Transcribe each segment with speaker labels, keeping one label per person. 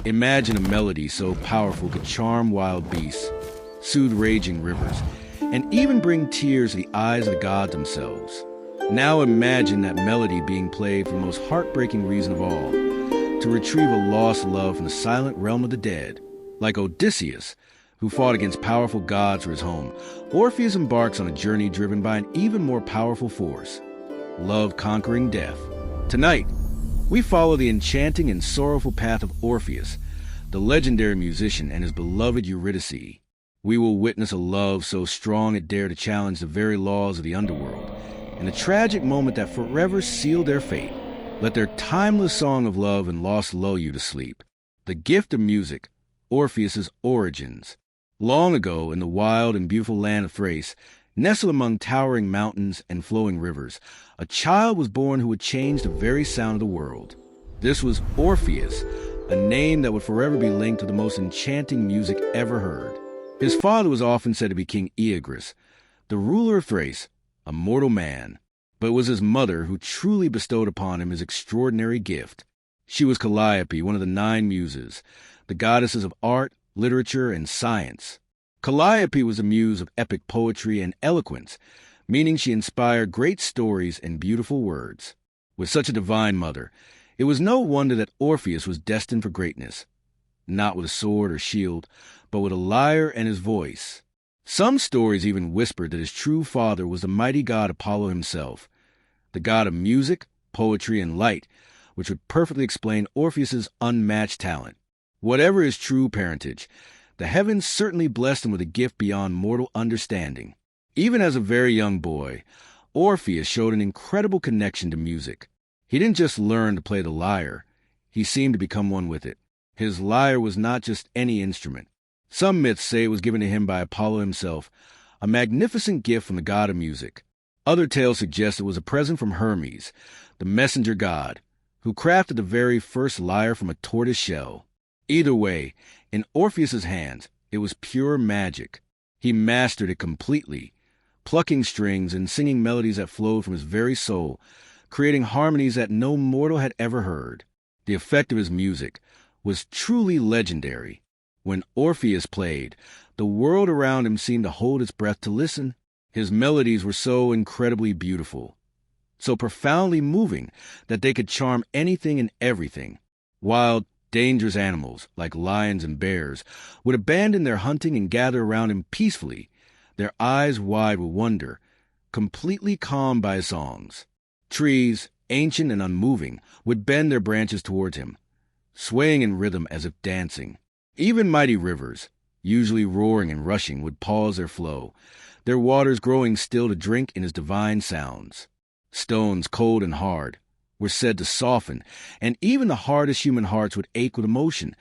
Speaker 1: Imagine a melody so powerful could charm wild beasts, soothe raging rivers, and even bring tears to the eyes of the gods themselves. Now imagine that melody being played for the most heartbreaking reason of all, to retrieve a lost love from the silent realm of the dead. Like Odysseus, who fought against powerful gods for his home, Orpheus embarks on a journey driven by an even more powerful force, love conquering death. Tonight, we follow the enchanting and sorrowful path of Orpheus, the legendary musician, and his beloved Eurydice. We will witness a love so strong it dared to challenge the very laws of the Underworld, and a tragic moment that forever sealed their fate. Let their timeless song of love and loss lull you to sleep. The gift of music, Orpheus's origins. Long ago, in the wild and beautiful land of Thrace, nestled among towering mountains and flowing rivers, a child was born who would change the very sound of the world. This was Orpheus, a name that would forever be linked to the most enchanting music ever heard. His father was often said to be King Eurydice, the ruler of Thrace, a mortal man, but it was his mother who truly bestowed upon him his extraordinary gift. She was Calliope, one of the 9 muses, the goddesses of art, literature, and science. Calliope was a muse of epic poetry and eloquence, meaning she inspired great stories and beautiful words. With such a divine mother, it was no wonder that Orpheus was destined for greatness, not with a sword or shield, but with a lyre and his voice. Some stories even whispered that his true father was the mighty god Apollo himself, the god of music, poetry, and light, which would perfectly explain Orpheus's unmatched talent. Whatever his true parentage, the heavens certainly blessed him with a gift beyond mortal understanding. Even as a very young boy, Orpheus showed an incredible connection to music. He didn't just learn to play the lyre, he seemed to become one with it. His lyre was not just any instrument. Some myths say it was given to him by Apollo himself, a magnificent gift from the god of music. Other tales suggest it was a present from Hermes, the messenger god, who crafted the very first lyre from a tortoise shell. Either way, in Orpheus's hands, it was pure magic. He mastered it completely, plucking strings and singing melodies that flowed from his very soul, creating harmonies that no mortal had ever heard. The effect of his music was truly legendary. When Orpheus played, the world around him seemed to hold its breath to listen. His melodies were so incredibly beautiful, so profoundly moving that they could charm anything and everything. Wild, dangerous animals, like lions and bears, would abandon their hunting and gather around him peacefully, their eyes wide with wonder, completely calmed by his songs. Trees, ancient and unmoving, would bend their branches towards him, swaying in rhythm as if dancing. Even mighty rivers, usually roaring and rushing, would pause their flow, their waters growing still to drink in his divine sounds. Stones, cold and hard, were said to soften, and even the hardest human hearts would ache with emotion,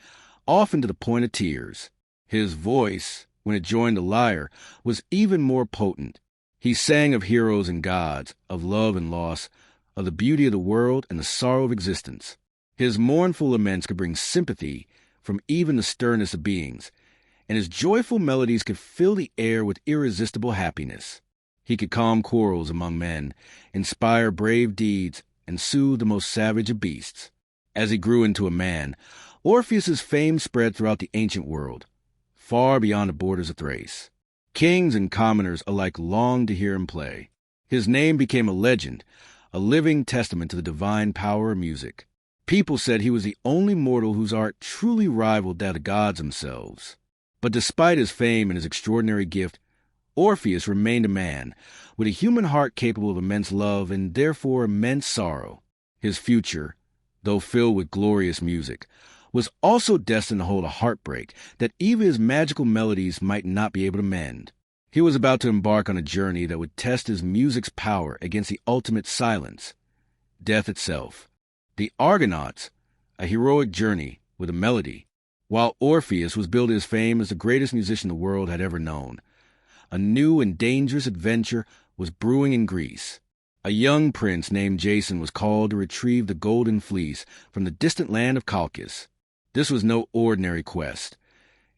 Speaker 1: often to the point of tears. His voice, when it joined the lyre, was even more potent. He sang of heroes and gods, of love and loss, of the beauty of the world and the sorrow of existence. His mournful laments could bring sympathy from even the sternest of beings, and his joyful melodies could fill the air with irresistible happiness. He could calm quarrels among men, inspire brave deeds, and soothe the most savage of beasts. As he grew into a man, Orpheus's fame spread throughout the ancient world, far beyond the borders of Thrace. Kings and commoners alike longed to hear him play. His name became a legend, a living testament to the divine power of music. People said he was the only mortal whose art truly rivaled that of gods themselves. But despite his fame and his extraordinary gift, Orpheus remained a man, with a human heart capable of immense love and therefore immense sorrow. His future, though filled with glorious music, was also destined to hold a heartbreak that even his magical melodies might not be able to mend. He was about to embark on a journey that would test his music's power against the ultimate silence, death itself. The Argonauts, a heroic journey with a melody, while Orpheus was building his fame as the greatest musician the world had ever known. A new and dangerous adventure was brewing in Greece. A young prince named Jason was called to retrieve the golden fleece from the distant land of Colchis. This was no ordinary quest.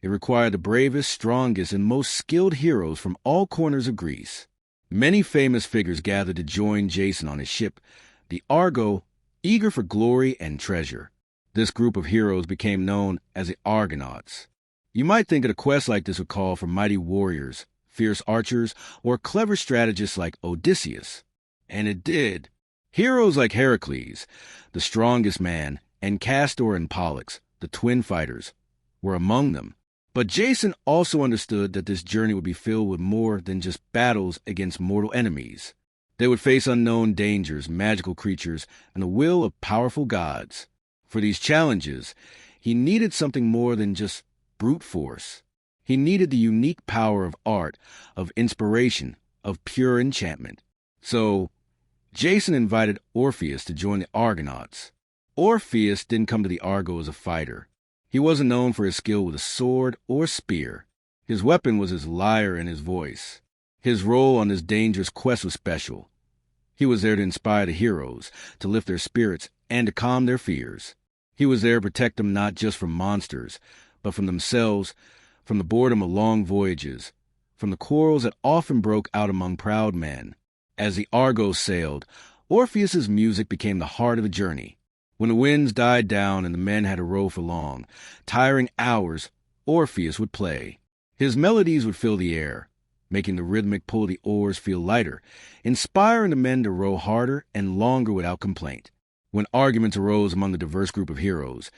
Speaker 1: It required the bravest, strongest, and most skilled heroes from all corners of Greece. Many famous figures gathered to join Jason on his ship, the Argo, eager for glory and treasure. This group of heroes became known as the Argonauts. You might think that a quest like this would call for mighty warriors, fierce archers, or clever strategists like Odysseus. And it did. Heroes like Heracles, the strongest man, and Castor and Pollux, the twin fighters, were among them. But Jason also understood that this journey would be filled with more than just battles against mortal enemies. They would face unknown dangers, magical creatures, and the will of powerful gods. For these challenges, he needed something more than just brute force. He needed the unique power of art, of inspiration, of pure enchantment. So, Jason invited Orpheus to join the Argonauts. Orpheus didn't come to the Argo as a fighter. He wasn't known for his skill with a sword or spear. His weapon was his lyre and his voice. His role on this dangerous quest was special. He was there to inspire the heroes, to lift their spirits, and to calm their fears. He was there to protect them not just from monsters, but from themselves, from the boredom of long voyages, from the quarrels that often broke out among proud men. As the Argo sailed, Orpheus's music became the heart of the journey. When the winds died down and the men had to row for long, tiring hours, Orpheus would play. His melodies would fill the air, making the rhythmic pull of the oars feel lighter, inspiring the men to row harder and longer without complaint. When arguments arose among the diverse group of heroes,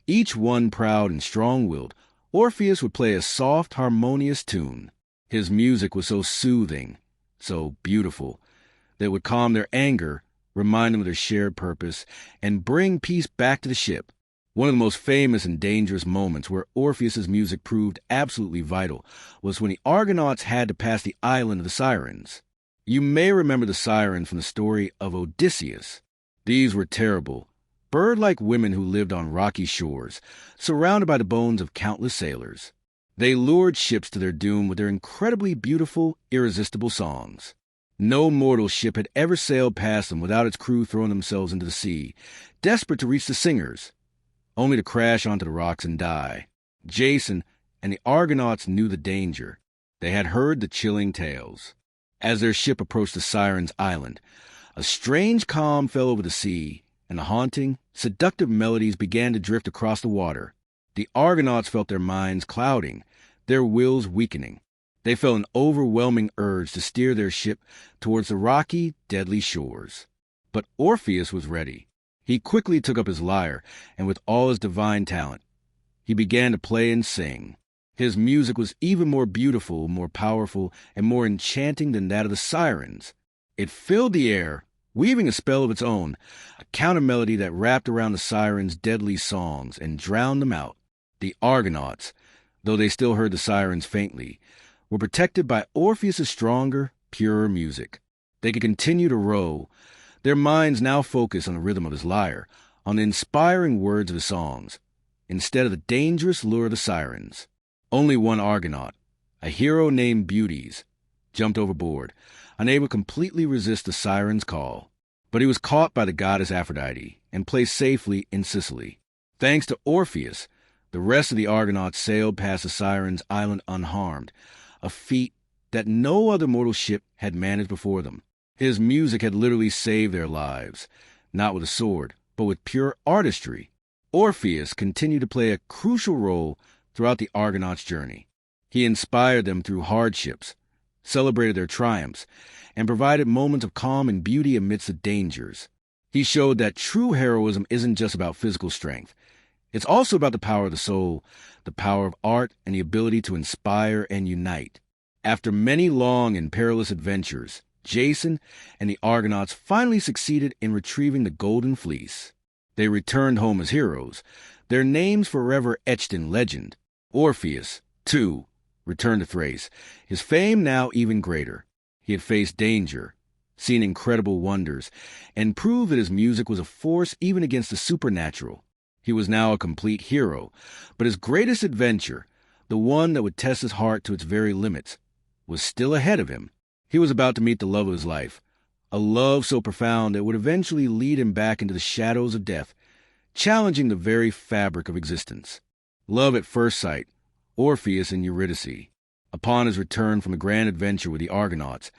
Speaker 1: each one proud and strong-willed, Orpheus would play a soft, harmonious tune. His music was so soothing, so beautiful, that it would calm their anger, remind them of their shared purpose, and bring peace back to the ship. One of the most famous and dangerous moments where Orpheus's music proved absolutely vital was when the Argonauts had to pass the island of the Sirens. You may remember the Sirens from the story of Odysseus. These were terrible, bird-like women who lived on rocky shores, surrounded by the bones of countless sailors. They lured ships to their doom with their incredibly beautiful, irresistible songs. No mortal ship had ever sailed past them without its crew throwing themselves into the sea, desperate to reach the singers, only to crash onto the rocks and die. Jason and the Argonauts knew the danger. They had heard the chilling tales. As their ship approached the Sirens' island, a strange calm fell over the sea, and the haunting, seductive melodies began to drift across the water. The Argonauts felt their minds clouding, their wills weakening. They felt an overwhelming urge to steer their ship towards the rocky, deadly shores. But Orpheus was ready. He quickly took up his lyre, and with all his divine talent, he began to play and sing. His music was even more beautiful, more powerful, and more enchanting than that of the Sirens. It filled the air, weaving a spell of its own, a counter-melody that wrapped around the Sirens' deadly songs and drowned them out. The Argonauts, though they still heard the Sirens faintly, were protected by Orpheus's stronger, purer music. They could continue to row, their minds now focused on the rhythm of his lyre, on the inspiring words of his songs, instead of the dangerous lure of the Sirens. Only one Argonaut, a hero named Beauties, jumped overboard, unable to completely resist the Sirens' call. But he was caught by the goddess Aphrodite and placed safely in Sicily. Thanks to Orpheus, the rest of the Argonauts sailed past the Sirens' island unharmed, a feat that no other mortal ship had managed before them. His music had literally saved their lives, not with a sword, but with pure artistry. Orpheus continued to play a crucial role throughout the Argonauts' journey. He inspired them through hardships, celebrated their triumphs, and provided moments of calm and beauty amidst the dangers. He showed that true heroism isn't just about physical strength. It's also about the power of the soul, the power of art, and the ability to inspire and unite. After many long and perilous adventures, Jason and the Argonauts finally succeeded in retrieving the Golden Fleece. They returned home as heroes, their names forever etched in legend. Orpheus, too, returned to Thrace, his fame now even greater. He had faced danger, seen incredible wonders, and proved that his music was a force even against the supernatural. He was now a complete hero, but his greatest adventure, the one that would test his heart to its very limits, was still ahead of him. He was about to meet the love of his life, a love so profound that would eventually lead him back into the shadows of death, challenging the very fabric of existence. Love at first sight, Orpheus and Eurydice. Upon his return from a grand adventure with the Argonauts,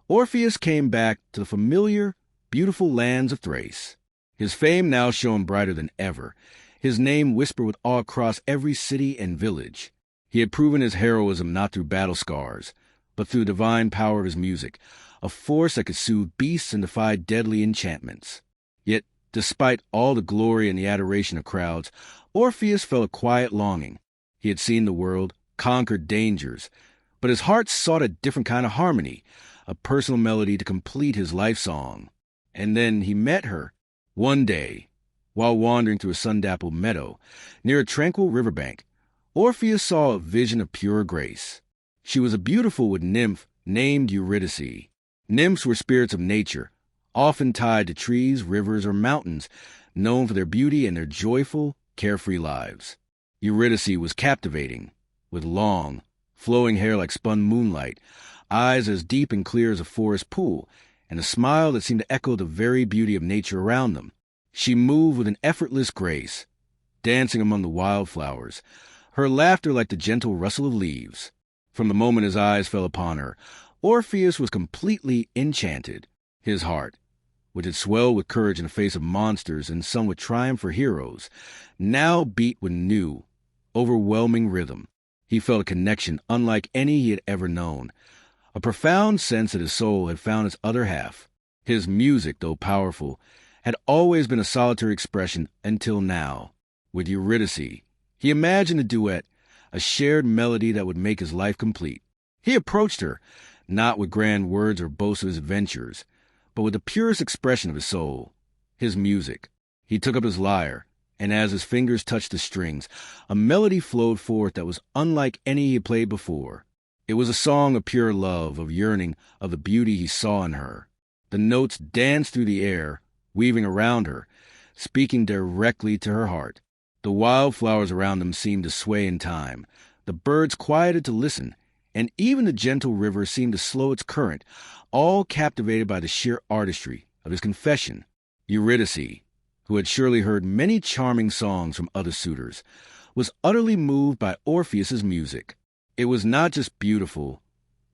Speaker 1: Orpheus came back to the familiar, beautiful lands of Thrace. His fame now shone brighter than ever, his name whispered with awe across every city and village. He had proven his heroism not through battle scars, but through the divine power of his music, a force that could soothe beasts and defy deadly enchantments. Yet, despite all the glory and the adoration of crowds, Orpheus felt a quiet longing. He had seen the world, conquered dangers, but his heart sought a different kind of harmony, a personal melody to complete his life song. And then he met her, one day, while wandering through a sun-dappled meadow, near a tranquil riverbank. Orpheus saw a vision of pure grace. She was a beautiful wood nymph named Eurydice. Nymphs were spirits of nature, often tied to trees, rivers, or mountains, known for their beauty and their joyful, carefree lives. Eurydice was captivating, with long, flowing hair like spun moonlight, eyes as deep and clear as a forest pool, and a smile that seemed to echo the very beauty of nature around them. She moved with an effortless grace, dancing among the wildflowers, her laughter like the gentle rustle of leaves. From the moment his eyes fell upon her, Orpheus was completely enchanted. His heart, which had swelled with courage in the face of monsters and sung with triumph for heroes, now beat with new, overwhelming rhythm. He felt a connection unlike any he had ever known, a profound sense that his soul had found its other half. His music, though powerful, had always been a solitary expression until now. With Eurydice, he imagined a duet, a shared melody that would make his life complete. He approached her, not with grand words or boasts of his adventures, but with the purest expression of his soul, his music. He took up his lyre, and as his fingers touched the strings, a melody flowed forth that was unlike any he had played before. It was a song of pure love, of yearning, of the beauty he saw in her. The notes danced through the air, weaving around her, speaking directly to her heart. The wildflowers around them seemed to sway in time. The birds quieted to listen, and even the gentle river seemed to slow its current, all captivated by the sheer artistry of his confession. Eurydice, who had surely heard many charming songs from other suitors, was utterly moved by Orpheus's music. It was not just beautiful,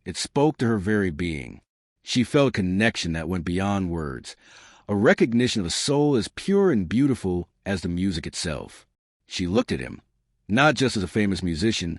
Speaker 1: it spoke to her very being. She felt a connection that went beyond words, a recognition of a soul as pure and beautiful as the music itself. She looked at him, not just as a famous musician,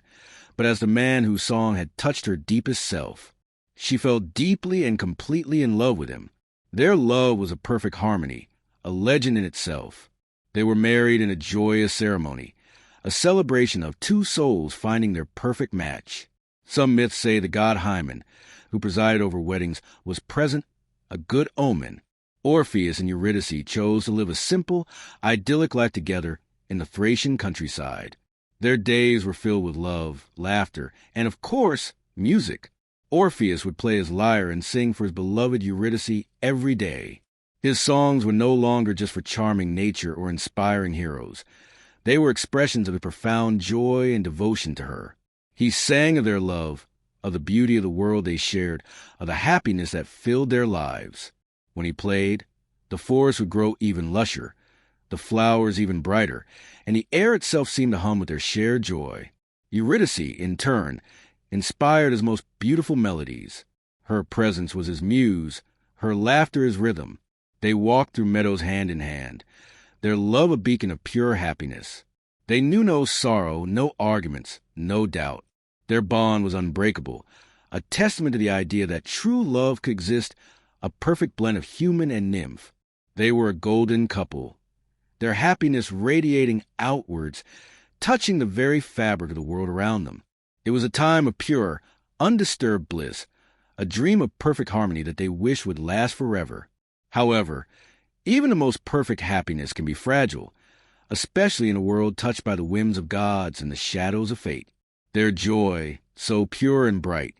Speaker 1: but as the man whose song had touched her deepest self. She fell deeply and completely in love with him. Their love was a perfect harmony, a legend in itself. They were married in a joyous ceremony, a celebration of two souls finding their perfect match. Some myths say the god Hymen, who presided over weddings, was present, a good omen. Orpheus and Eurydice chose to live a simple, idyllic life together in the Thracian countryside. Their days were filled with love, laughter, and, of course, music. Orpheus would play his lyre and sing for his beloved Eurydice every day. His songs were no longer just for charming nature or inspiring heroes. They were expressions of a profound joy and devotion to her. He sang of their love, of the beauty of the world they shared, of the happiness that filled their lives. When he played, the forest would grow even lusher, the flowers even brighter, and the air itself seemed to hum with their shared joy. Eurydice, in turn, inspired his most beautiful melodies. Her presence was his muse, her laughter his rhythm. They walked through meadows hand in hand, their love a beacon of pure happiness. They knew no sorrow, no arguments, no doubt. Their bond was unbreakable, a testament to the idea that true love could exist, a perfect blend of human and nymph. They were a golden couple, their happiness radiating outwards, touching the very fabric of the world around them. It was a time of pure, undisturbed bliss, a dream of perfect harmony that they wished would last forever. However, even the most perfect happiness can be fragile, especially in a world touched by the whims of gods and the shadows of fate. Their joy, so pure and bright,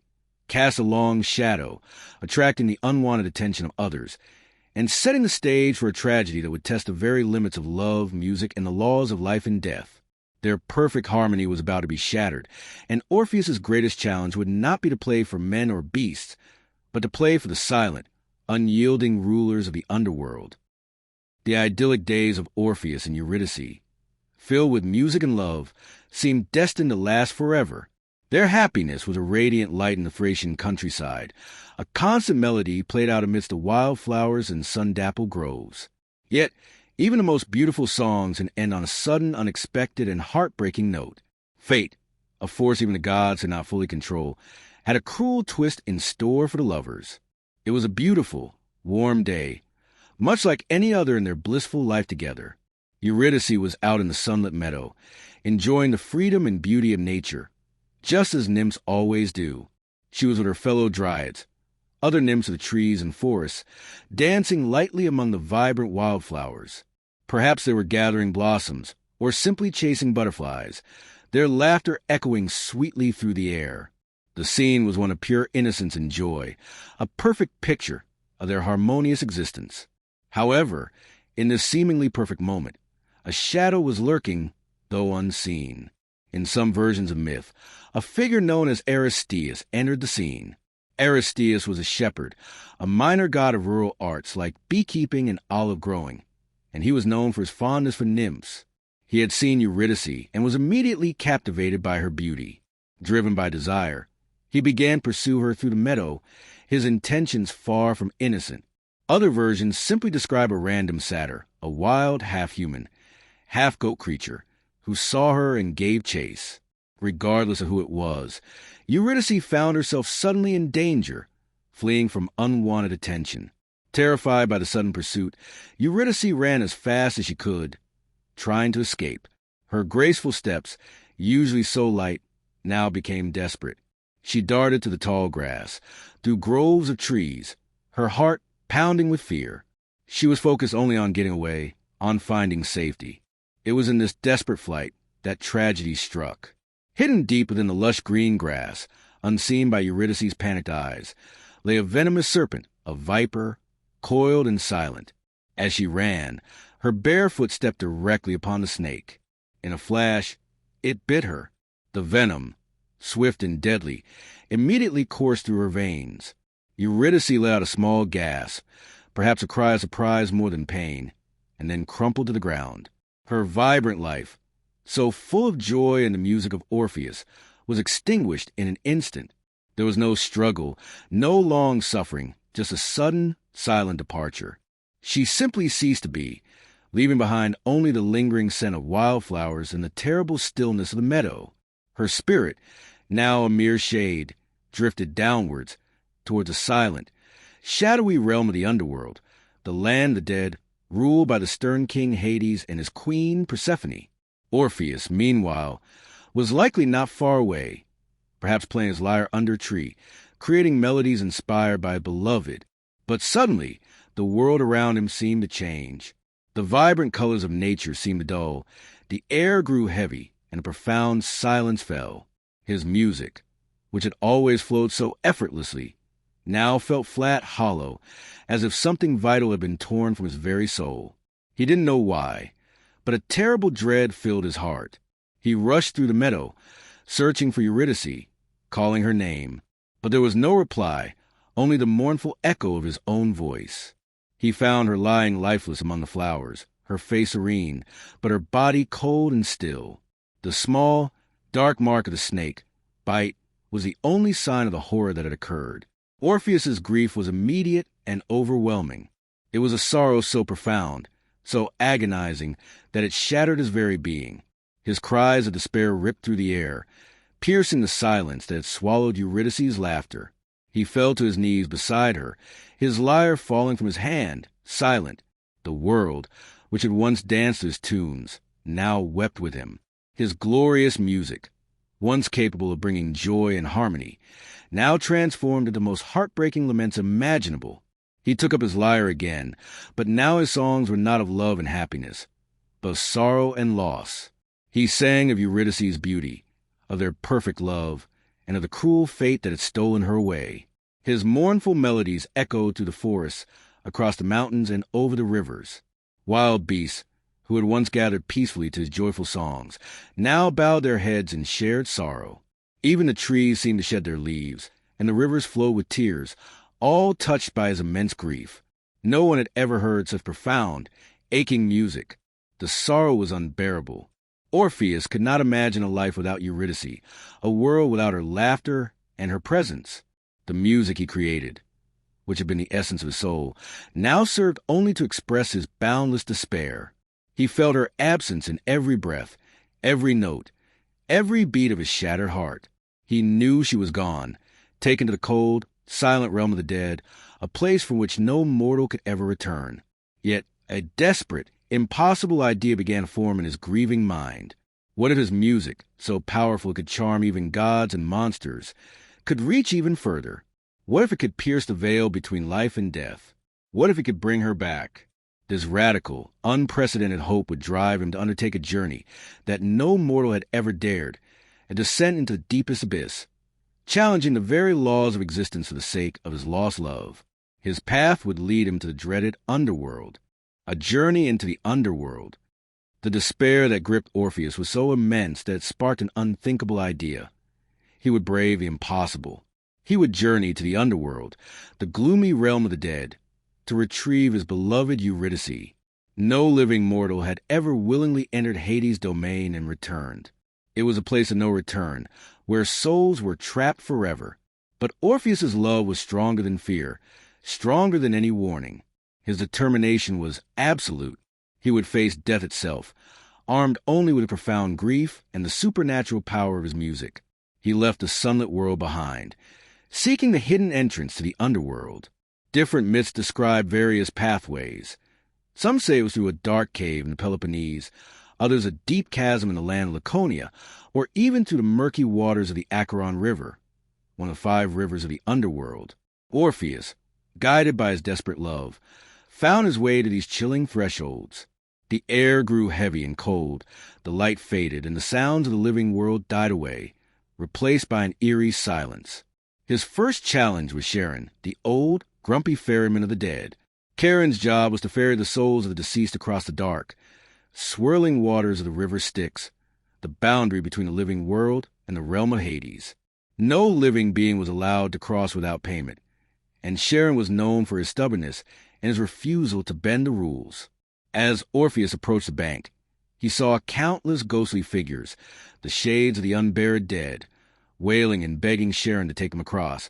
Speaker 1: cast a long shadow, attracting the unwanted attention of others, and setting the stage for a tragedy that would test the very limits of love, music, and the laws of life and death. Their perfect harmony was about to be shattered, and Orpheus's greatest challenge would not be to play for men or beasts, but to play for the silent, unyielding rulers of the underworld. The idyllic days of Orpheus and Eurydice, filled with music and love, seemed destined to last forever. Their happiness was a radiant light in the Thracian countryside, a constant melody played out amidst the wildflowers and sun-dappled groves. Yet, Even the most beautiful songs can end on a sudden, unexpected, and heartbreaking note. Fate, a force even the gods could not fully control, had a cruel twist in store for the lovers. It was a beautiful, warm day, much like any other in their blissful life together. Eurydice was out in the sunlit meadow, enjoying the freedom and beauty of nature, just as nymphs always do. She was with her fellow dryads, other nymphs of the trees and forests, dancing lightly among the vibrant wildflowers. Perhaps they were gathering blossoms, or simply chasing butterflies, their laughter echoing sweetly through the air. The scene was one of pure innocence and joy, a perfect picture of their harmonious existence. However, in this seemingly perfect moment, a shadow was lurking, though unseen. In some versions of myth, a figure known as Aristeus entered the scene. Aristeus was a shepherd, a minor god of rural arts like beekeeping and olive growing, and he was known for his fondness for nymphs. He had seen Eurydice and was immediately captivated by her beauty. Driven by desire, he began to pursue her through the meadow, his intentions far from innocent. Other versions simply describe a random satyr, a wild half-human, half-goat creature, who saw her and gave chase. Regardless of who it was, Eurydice found herself suddenly in danger, fleeing from unwanted attention. Terrified by the sudden pursuit, Eurydice ran as fast as she could, trying to escape. Her graceful steps, usually so light, now became desperate. She darted to the tall grass, through groves of trees, her heart pounding with fear. She was focused only on getting away, on finding safety. It was in this desperate flight that tragedy struck. Hidden deep within the lush green grass, unseen by Eurydice's panicked eyes, lay a venomous serpent, a viper, coiled and silent. As she ran, her bare foot stepped directly upon the snake. In a flash, it bit her. The venom, swift and deadly, immediately coursed through her veins. Eurydice let out a small gasp, perhaps a cry of surprise more than pain, and then crumpled to the ground. Her vibrant life, so full of joy and the music of Orpheus, was extinguished in an instant. There was no struggle, no long suffering, just a sudden, silent departure. She simply ceased to be, leaving behind only the lingering scent of wildflowers and the terrible stillness of the meadow. Her spirit, now a mere shade, drifted downwards, towards a silent, shadowy realm of the underworld, the land of the dead, ruled by the stern king Hades and his queen Persephone. Orpheus, meanwhile, was likely not far away, perhaps playing his lyre under a tree, creating melodies inspired by a beloved. But suddenly, the world around him seemed to change. The vibrant colors of nature seemed to dull, the air grew heavy, and a profound silence fell. His music, which had always flowed so effortlessly, now felt flat, hollow, as if something vital had been torn from his very soul. He didn't know why, but a terrible dread filled his heart. He rushed through the meadow, searching for Eurydice, calling her name. But there was no reply, only the mournful echo of his own voice. He found her lying lifeless among the flowers, her face serene, but her body cold and still. The small, dark mark of the snake bite was the only sign of the horror that had occurred. Orpheus's grief was immediate and overwhelming. It was a sorrow so profound, so agonizing, that it shattered his very being. His cries of despair ripped through the air, piercing the silence that had swallowed Eurydice's laughter. He fell to his knees beside her, his lyre falling from his hand, silent. The world, which had once danced to his tunes, now wept with him. His glorious music, once capable of bringing joy and harmony, now transformed into the most heartbreaking laments imaginable. He took up his lyre again, but now his songs were not of love and happiness, but of sorrow and loss. He sang of Eurydice's beauty, of their perfect love, and of the cruel fate that had stolen her away. His mournful melodies echoed through the forests, across the mountains, and over the rivers. Wild beasts, who had once gathered peacefully to his joyful songs, now bowed their heads in shared sorrow. Even the trees seemed to shed their leaves, and the rivers flowed with tears, all touched by his immense grief. No one had ever heard such profound, aching music. The sorrow was unbearable. Orpheus could not imagine a life without Eurydice, a world without her laughter and her presence. The music he created, which had been the essence of his soul, now served only to express his boundless despair. He felt her absence in every breath, every note, every beat of his shattered heart. He knew she was gone, taken to the cold, silent realm of the dead, a place from which no mortal could ever return. Yet a desperate, impossible idea began to form in his grieving mind. What if his music, so powerful it could charm even gods and monsters, could reach even further? What if it could pierce the veil between life and death? What if it could bring her back? This radical, unprecedented hope would drive him to undertake a journey that no mortal had ever dared, a descent into the deepest abyss, challenging the very laws of existence for the sake of his lost love. His path would lead him to the dreaded Underworld, a journey into the Underworld. The despair that gripped Orpheus was so immense that it sparked an unthinkable idea. He would brave the impossible. He would journey to the Underworld, the gloomy realm of the dead, to retrieve his beloved Eurydice. No living mortal had ever willingly entered Hades' domain and returned. It was a place of no return, where souls were trapped forever. But Orpheus's love was stronger than fear, stronger than any warning. His determination was absolute. He would face death itself, armed only with a profound grief and the supernatural power of his music. He left the sunlit world behind, seeking the hidden entrance to the Underworld. Different myths describe various pathways. Some say it was through a dark cave in the Peloponnese, others a deep chasm in the land of Laconia, or even through the murky waters of the Charon River, one of the 5 rivers of the Underworld. Orpheus, guided by his desperate love, found his way to these chilling thresholds. The air grew heavy and cold, the light faded, and the sounds of the living world died away, replaced by an eerie silence. His first challenge was Charon, the old, grumpy ferryman of the dead. Charon's job was to ferry the souls of the deceased across the dark, swirling waters of the river Styx, the boundary between the living world and the realm of Hades. No living being was allowed to cross without payment, and Charon was known for his stubbornness and his refusal to bend the rules. As Orpheus approached the bank, he saw countless ghostly figures, the shades of the unburied dead, wailing and begging Charon to take them across,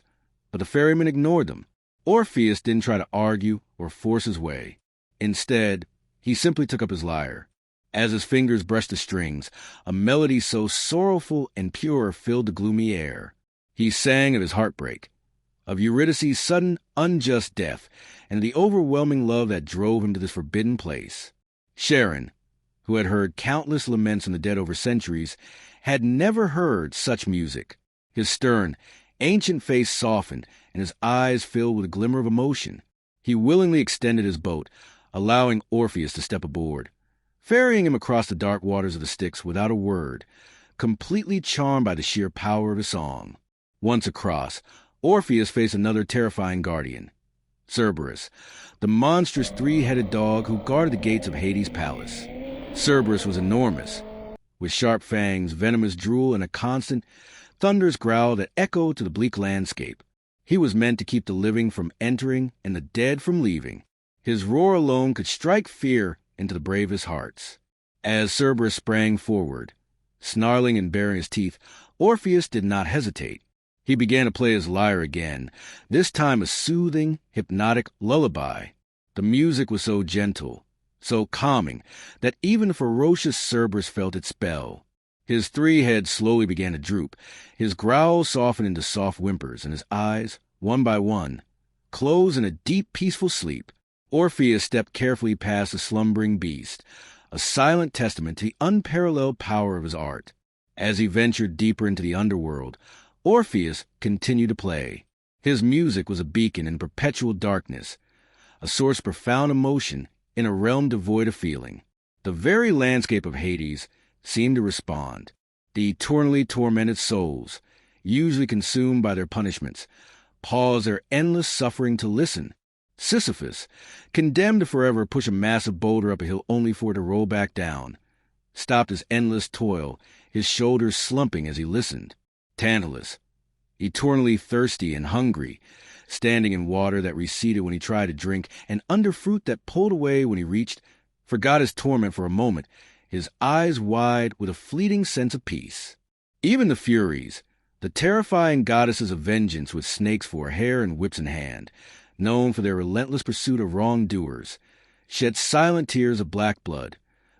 Speaker 1: but the ferryman ignored them. Orpheus didn't try to argue or force his way. Instead, he simply took up his lyre. As his fingers brushed the strings, a melody so sorrowful and pure filled the gloomy air. He sang of his heartbreak, of Eurydice's sudden, unjust death, and the overwhelming love that drove him to this forbidden place. Charon, who had heard countless laments from the dead over centuries, had never heard such music. His stern, ancient face softened, and his eyes filled with a glimmer of emotion. He willingly extended his boat, allowing Orpheus to step aboard, ferrying him across the dark waters of the Styx without a word, completely charmed by the sheer power of his song. Once across, Orpheus faced another terrifying guardian, Cerberus, the monstrous 3-headed dog who guarded the gates of Hades' palace. Cerberus was enormous, with sharp fangs, venomous drool, and a constant, thunderous growl that echoed to the bleak landscape. He was meant to keep the living from entering and the dead from leaving. His roar alone could strike fear into the bravest hearts. As Cerberus sprang forward, snarling and baring his teeth, Orpheus did not hesitate. He began to play his lyre again, this time a soothing, hypnotic lullaby. The music was so gentle, so calming, that even the ferocious Cerberus felt its spell. His 3 heads slowly began to droop, his growls softened into soft whimpers, and his eyes, one by one, closed in a deep, peaceful sleep. Orpheus stepped carefully past the slumbering beast, a silent testament to the unparalleled power of his art. As he ventured deeper into the underworld, Orpheus continued to play. His music was a beacon in perpetual darkness, a source of profound emotion in a realm devoid of feeling. The very landscape of Hades seemed to respond. The eternally tormented souls, usually consumed by their punishments, paused their endless suffering to listen. Sisyphus, condemned to forever push a massive boulder up a hill only for it to roll back down, stopped his endless toil, his shoulders slumping as he listened. Tantalus, eternally thirsty and hungry, standing in water that receded when he tried to drink, and under fruit that pulled away when he reached, forgot his torment for a moment, his eyes wide with a fleeting sense of peace. Even the Furies, the terrifying goddesses of vengeance with snakes for hair and whips in hand, known for their relentless pursuit of wrongdoers, shed silent tears of black blood,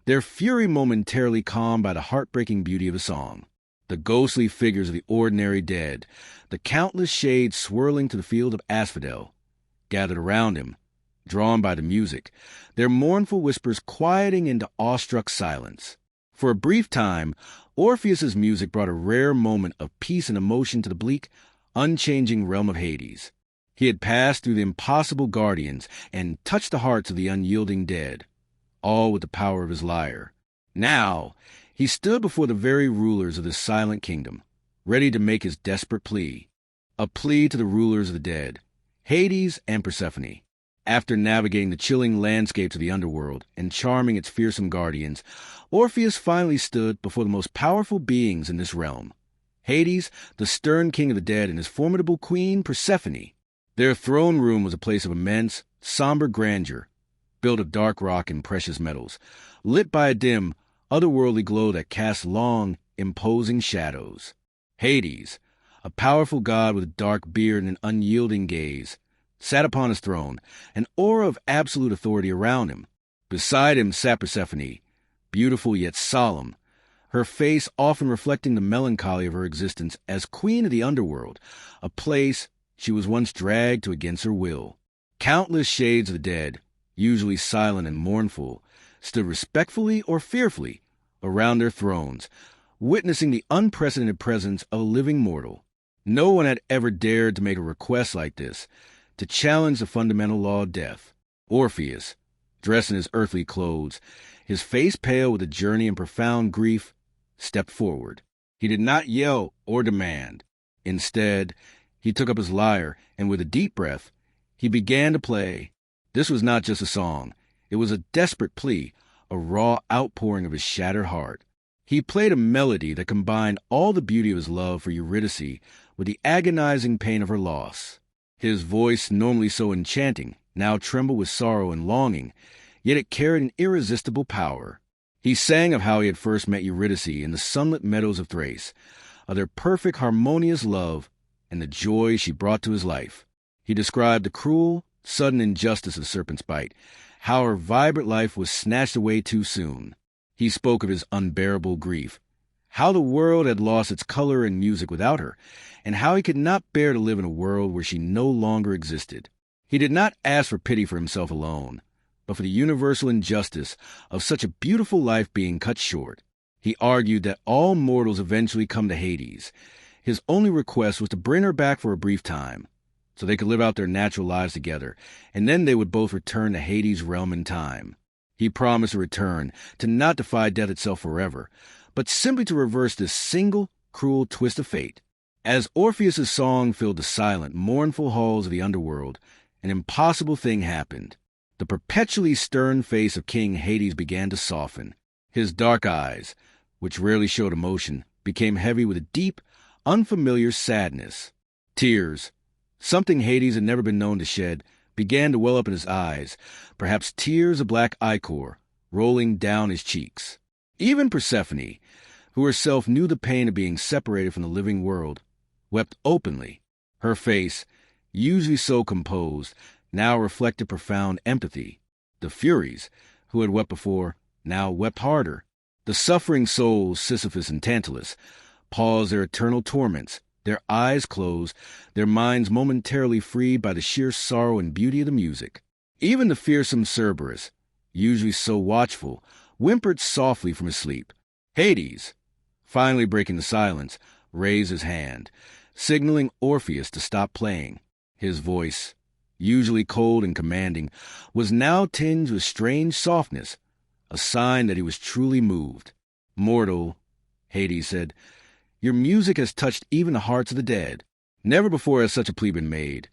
Speaker 1: their fury momentarily calmed by the heartbreaking beauty of the song. The ghostly figures of the ordinary dead, the countless shades swirling to the field of asphodel, gathered around him, drawn by the music, their mournful whispers quieting into awestruck silence. For a brief time, Orpheus's music brought a rare moment of peace and emotion to the bleak, unchanging realm of Hades. He had passed through the impossible guardians and touched the hearts of the unyielding dead, all with the power of his lyre. Now, he stood before the very rulers of this silent kingdom, ready to make his desperate plea. A plea to the rulers of the dead, Hades and Persephone. After navigating the chilling landscapes of the underworld and charming its fearsome guardians, Orpheus finally stood before the most powerful beings in this realm. Hades, the stern king of the dead, and his formidable queen, Persephone. Their throne room was a place of immense, somber grandeur, built of dark rock and precious metals, lit by a dim, otherworldly glow that cast long, imposing shadows. Hades, a powerful god with a dark beard and an unyielding gaze, sat upon his throne, an aura of absolute authority around him. Beside him sat Persephone, beautiful yet solemn, her face often reflecting the melancholy of her existence as queen of the underworld, a place she was once dragged to against her will. Countless shades of the dead, usually silent and mournful, stood respectfully or fearfully around their thrones, witnessing the unprecedented presence of a living mortal. No one had ever dared to make a request like this, to challenge the fundamental law of death. Orpheus, dressed in his earthly clothes, his face pale with a journey and profound grief, stepped forward. He did not yell or demand. Instead, he took up his lyre, and with a deep breath, he began to play. This was not just a song. It was a desperate plea, a raw outpouring of his shattered heart. He played a melody that combined all the beauty of his love for Eurydice with the agonizing pain of her loss. His voice, normally so enchanting, now trembled with sorrow and longing, yet it carried an irresistible power. He sang of how he had first met Eurydice in the sunlit meadows of Thrace, of their perfect, harmonious love, and the joy she brought to his life. He described the cruel, sudden injustice of Serpent's bite, how her vibrant life was snatched away too soon. He spoke of his unbearable grief, how the world had lost its color and music without her, and how he could not bear to live in a world where she no longer existed. He did not ask for pity for himself alone, but for the universal injustice of such a beautiful life being cut short. He argued that all mortals eventually come to Hades. His only request was to bring her back for a brief time, so they could live out their natural lives together, and then they would both return to Hades' realm in time. He promised a return, to not defy death itself forever, but simply to reverse this single, cruel twist of fate. As Orpheus's song filled the silent, mournful halls of the underworld, an impossible thing happened. The perpetually stern face of King Hades began to soften. His dark eyes, which rarely showed emotion, became heavy with a deep, unfamiliar sadness. Tears, something Hades had never been known to shed, began to well up in his eyes, perhaps tears of black ichor rolling down his cheeks. Even Persephone, who herself knew the pain of being separated from the living world, wept openly. Her face, usually so composed, now reflected profound empathy. The Furies, who had wept before, now wept harder. The suffering souls, Sisyphus and Tantalus, paused their eternal torments, their eyes closed, their minds momentarily freed by the sheer sorrow and beauty of the music. Even the fearsome Cerberus, usually so watchful, whimpered softly from his sleep. Hades, finally breaking the silence, raised his hand, signaling Orpheus to stop playing. His voice, usually cold and commanding, was now tinged with strange softness, a sign that he was truly moved. "Mortal," Hades said, "your music has touched even the hearts of the dead. Never before has such a plea been made,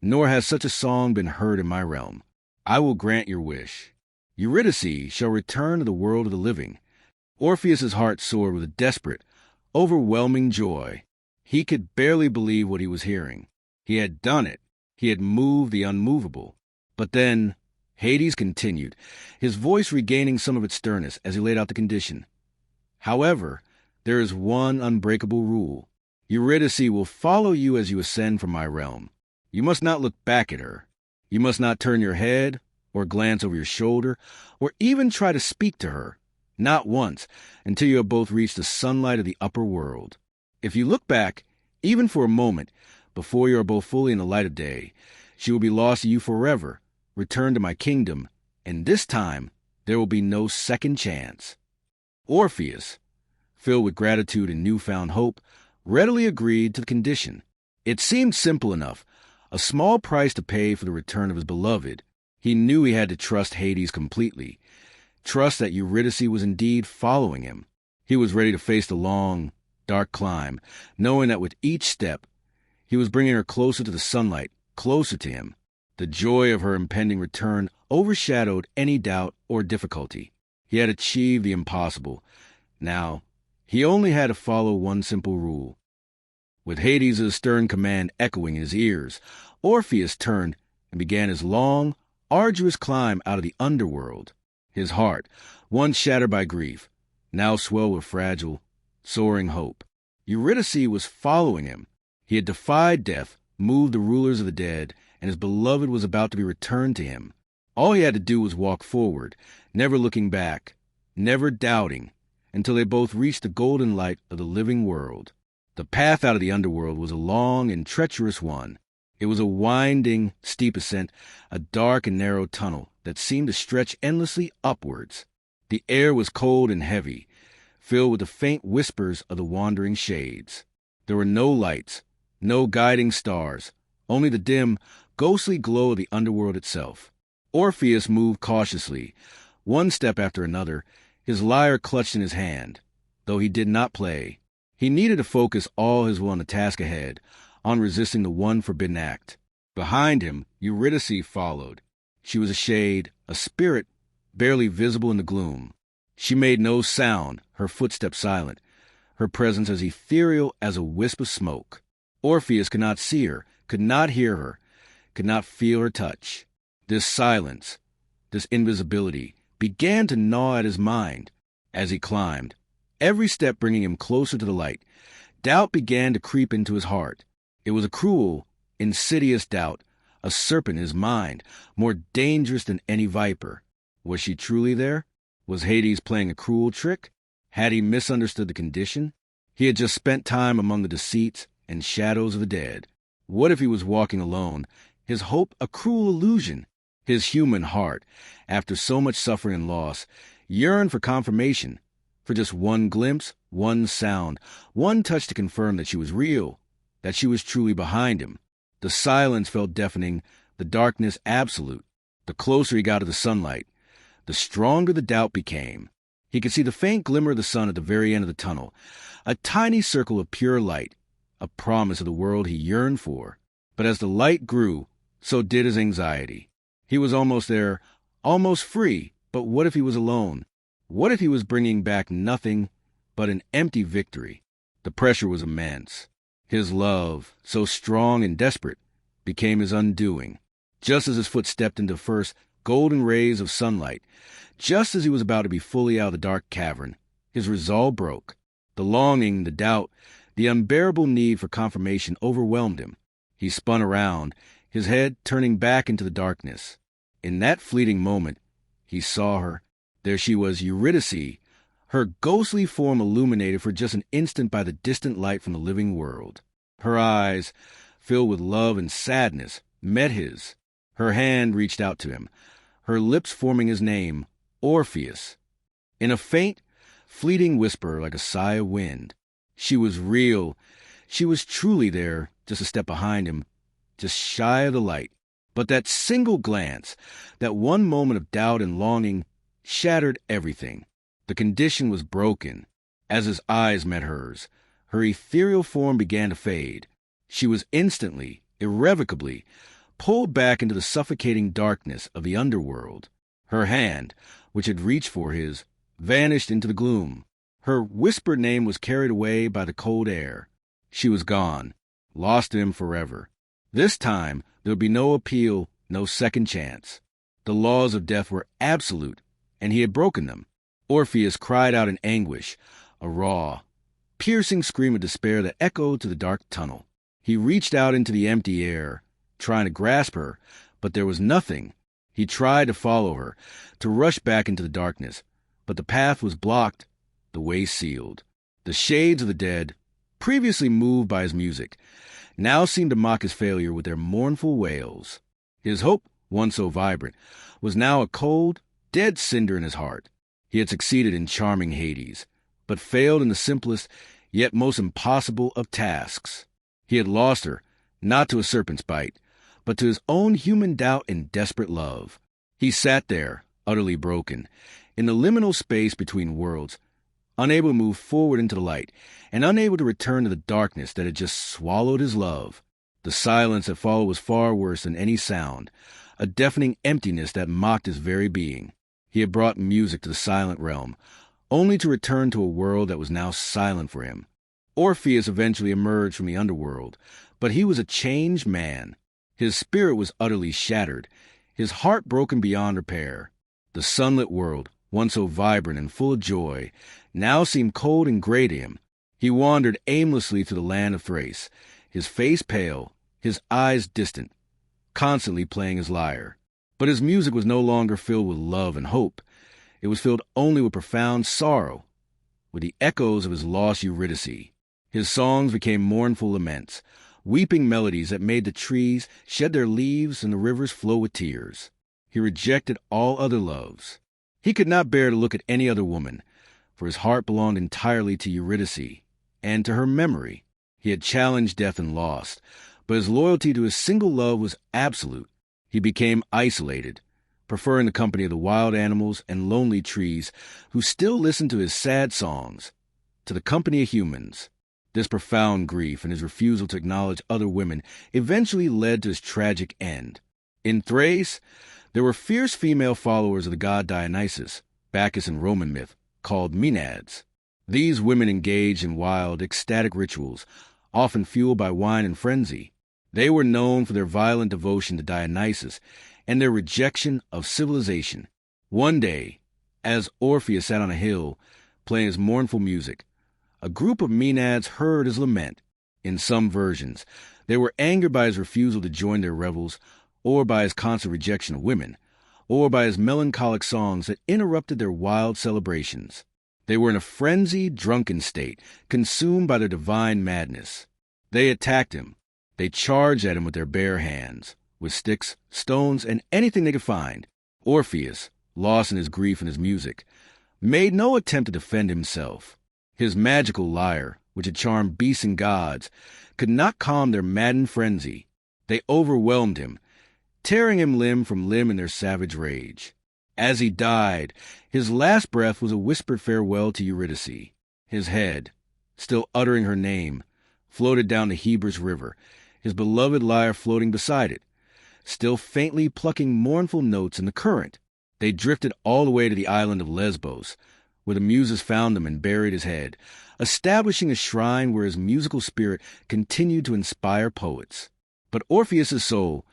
Speaker 1: nor has such a song been heard in my realm. I will grant your wish. Eurydice shall return to the world of the living." Orpheus's heart soared with a desperate, overwhelming joy. He could barely believe what he was hearing. He had done it. He had moved the unmovable. But then Hades continued, his voice regaining some of its sternness as he laid out the condition. "However, there is one unbreakable rule. Eurydice will follow you as you ascend from my realm. You must not look back at her. You must not turn your head or glance over your shoulder or even try to speak to her. Not once, until you have both reached the sunlight of the upper world. If you look back, even for a moment, before you are both fully in the light of day, she will be lost to you forever. Return to my kingdom, and this time there will be no second chance. Orpheus, filled with gratitude and newfound hope, readily agreed to the condition. It seemed simple enough, a small price to pay for the return of his beloved. He knew he had to trust Hades completely, trust that Eurydice was indeed following him. He was ready to face the long, dark climb, knowing that with each step, he was bringing her closer to the sunlight, closer to him. The joy of her impending return overshadowed any doubt or difficulty. He had achieved the impossible. Now, he only had to follow one simple rule. With Hades' stern command echoing in his ears, Orpheus turned and began his long, arduous climb out of the underworld. His heart, once shattered by grief, now swelled with fragile, soaring hope. Eurydice was following him. He had defied death, moved the rulers of the dead, and his beloved was about to be returned to him. All he had to do was walk forward, never looking back, never doubting, until they both reached the golden light of the living world. The path out of the underworld was a long and treacherous one. It was a winding, steep ascent, a dark and narrow tunnel that seemed to stretch endlessly upwards. The air was cold and heavy, filled with the faint whispers of the wandering shades. There were no lights, no guiding stars, only the dim, ghostly glow of the underworld itself. Orpheus moved cautiously, one step after another, his lyre clutched in his hand. Though he did not play, he needed to focus all his will on the task ahead, on resisting the one forbidden act. Behind him, Eurydice followed. She was a shade, a spirit, barely visible in the gloom. She made no sound, her footsteps silent, her presence as ethereal as a wisp of smoke. Orpheus could not see her, could not hear her, could not feel her touch. This silence, this invisibility, began to gnaw at his mind as he climbed, every step bringing him closer to the light. Doubt began to creep into his heart. It was a cruel, insidious doubt, a serpent in his mind, more dangerous than any viper. Was she truly there? Was Hades playing a cruel trick? Had he misunderstood the condition? He had just spent time among the deceits and shadows of the dead. What if he was walking alone, his hope a cruel illusion? His human heart, after so much suffering and loss, yearned for confirmation, for just one glimpse, one sound, one touch to confirm that she was real, that she was truly behind him. The silence felt deafening, the darkness absolute. The closer he got to the sunlight, the stronger the doubt became. He could see the faint glimmer of the sun at the very end of the tunnel, a tiny circle of pure light, a promise of the world he yearned for. But as the light grew, so did his anxiety. He was almost there, almost free, but what if he was alone? What if he was bringing back nothing but an empty victory? The pressure was immense. His love, so strong and desperate, became his undoing. Just as his foot stepped into the first golden rays of sunlight, just as he was about to be fully out of the dark cavern, his resolve broke. The longing, the doubt, the unbearable need for confirmation overwhelmed him. He spun around, his head turning back into the darkness. In that fleeting moment, he saw her. There she was, Eurydice, her ghostly form illuminated for just an instant by the distant light from the living world. Her eyes, filled with love and sadness, met his. Her hand reached out to him, her lips forming his name, Orpheus. In a faint, fleeting whisper like a sigh of wind. She was real. She was truly there, just a step behind him, just shy of the light. But that single glance, that one moment of doubt and longing, shattered everything. The condition was broken. As his eyes met hers, her ethereal form began to fade. She was instantly, irrevocably, pulled back into the suffocating darkness of the underworld. Her hand, which had reached for his, vanished into the gloom. Her whispered name was carried away by the cold air. She was gone, lost to him forever. This time, there would be no appeal, no second chance. The laws of death were absolute, and he had broken them. Orpheus cried out in anguish, a raw, piercing scream of despair that echoed to the dark tunnel. He reached out into the empty air, trying to grasp her, but there was nothing. He tried to follow her, to rush back into the darkness, but the path was blocked, the way sealed. The shades of the dead, previously moved by his music, now seemed to mock his failure with their mournful wails. His hope, once so vibrant, was now a cold, dead cinder in his heart. He had succeeded in charming Hades, but failed in the simplest, yet most impossible of tasks. He had lost her, not to a serpent's bite, but to his own human doubt and desperate love. He sat there, utterly broken, in the liminal space between worlds, unable to move forward into the light, and unable to return to the darkness that had just swallowed his love. The silence that followed was far worse than any sound, a deafening emptiness that mocked his very being. He had brought music to the silent realm, only to return to a world that was now silent for him. Orpheus eventually emerged from the underworld, but he was a changed man. His spirit was utterly shattered, his heart broken beyond repair. The sunlit world, once so vibrant and full of joy, now seemed cold and gray to him. He wandered aimlessly to the land of Thrace, his face pale, his eyes distant, constantly playing his lyre. But his music was no longer filled with love and hope. It was filled only with profound sorrow, with the echoes of his lost Eurydice. His songs became mournful laments, weeping melodies that made the trees shed their leaves and the rivers flow with tears. He rejected all other loves. He could not bear to look at any other woman, for his heart belonged entirely to Eurydice, and to her memory. He had challenged death and lost, but his loyalty to his single love was absolute. He became isolated, preferring the company of the wild animals and lonely trees who still listened to his sad songs, to the company of humans. This profound grief and his refusal to acknowledge other women eventually led to his tragic end. In Thrace, there were fierce female followers of the god Dionysus, Bacchus in Roman myth, called Maenads. These women engaged in wild, ecstatic rituals, often fueled by wine and frenzy. They were known for their violent devotion to Dionysus and their rejection of civilization. One day, as Orpheus sat on a hill, playing his mournful music, a group of Maenads heard his lament. In some versions, they were angered by his refusal to join their revels, or by his constant rejection of women, or by his melancholic songs that interrupted their wild celebrations. They were in a frenzied, drunken state, consumed by their divine madness. They attacked him. They charged at him with their bare hands, with sticks, stones, and anything they could find. Orpheus, lost in his grief and his music, made no attempt to defend himself. His magical lyre, which had charmed beasts and gods, could not calm their maddened frenzy. They overwhelmed him, tearing him limb from limb in their savage rage. As he died, his last breath was a whispered farewell to Eurydice. His head, still uttering her name, floated down the Hebrus River, his beloved lyre floating beside it, still faintly plucking mournful notes in the current. They drifted all the way to the island of Lesbos, where the Muses found him and buried his head, establishing a shrine where his musical spirit continued to inspire poets. But Orpheus's soul,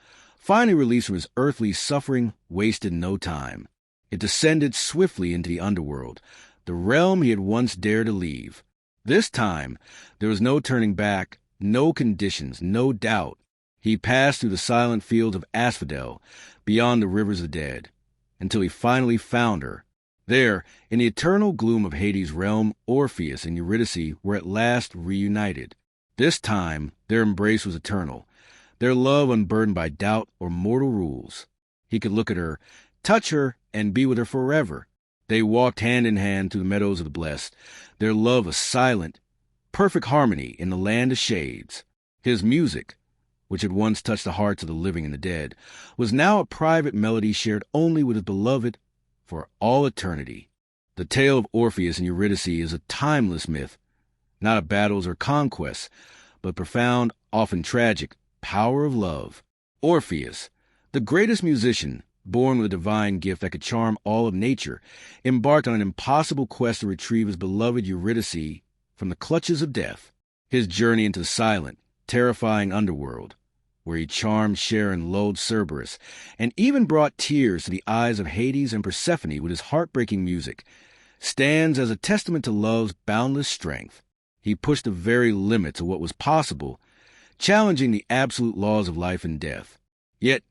Speaker 1: finally released from his earthly suffering, wasted no time. It descended swiftly into the underworld, the realm he had once dared to leave. This time, there was no turning back, no conditions, no doubt. He passed through the silent fields of Asphodel, beyond the rivers of the dead, until he finally found her. There, in the eternal gloom of Hades' realm, Orpheus and Eurydice were at last reunited. This time, their embrace was eternal, their love unburdened by doubt or mortal rules. He could look at her, touch her, and be with her forever. They walked hand in hand through the meadows of the blessed, their love a silent, perfect harmony in the land of shades. His music, which had once touched the hearts of the living and the dead, was now a private melody shared only with his beloved for all eternity. The tale of Orpheus and Eurydice is a timeless myth, not of battles or conquests, but profound, often tragic, power of love. Orpheus, the greatest musician, born with a divine gift that could charm all of nature, embarked on an impossible quest to retrieve his beloved Eurydice from the clutches of death. His journey into the silent, terrifying underworld, where he charmed Charon, lulled Cerberus, and even brought tears to the eyes of Hades and Persephone with his heartbreaking music, stands as a testament to love's boundless strength. He pushed the very limits of what was possible, challenging the absolute laws of life and death. Yet,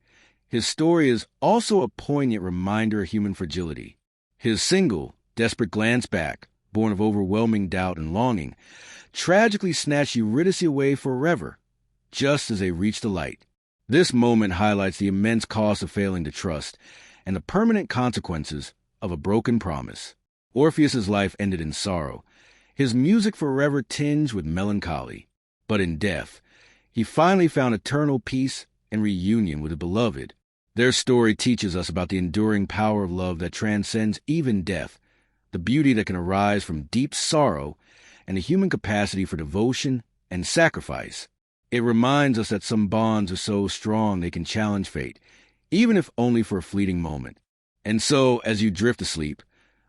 Speaker 1: his story is also a poignant reminder of human fragility. His single, desperate glance back, born of overwhelming doubt and longing, tragically snatched Eurydice away forever, just as they reached the light. This moment highlights the immense cost of failing to trust and the permanent consequences of a broken promise. Orpheus's life ended in sorrow, his music forever tinged with melancholy. But in death, he finally found eternal peace and reunion with his beloved. Their story teaches us about the enduring power of love that transcends even death, the beauty that can arise from deep sorrow, and the human capacity for devotion and sacrifice. It reminds us that some bonds are so strong they can challenge fate, even if only for a fleeting moment. And so, as you drift asleep,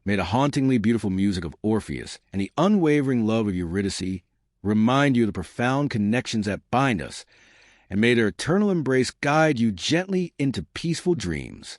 Speaker 1: may the hauntingly beautiful music of Orpheus and the unwavering love of Eurydice remind you of the profound connections that bind us, and may their eternal embrace guide you gently into peaceful dreams.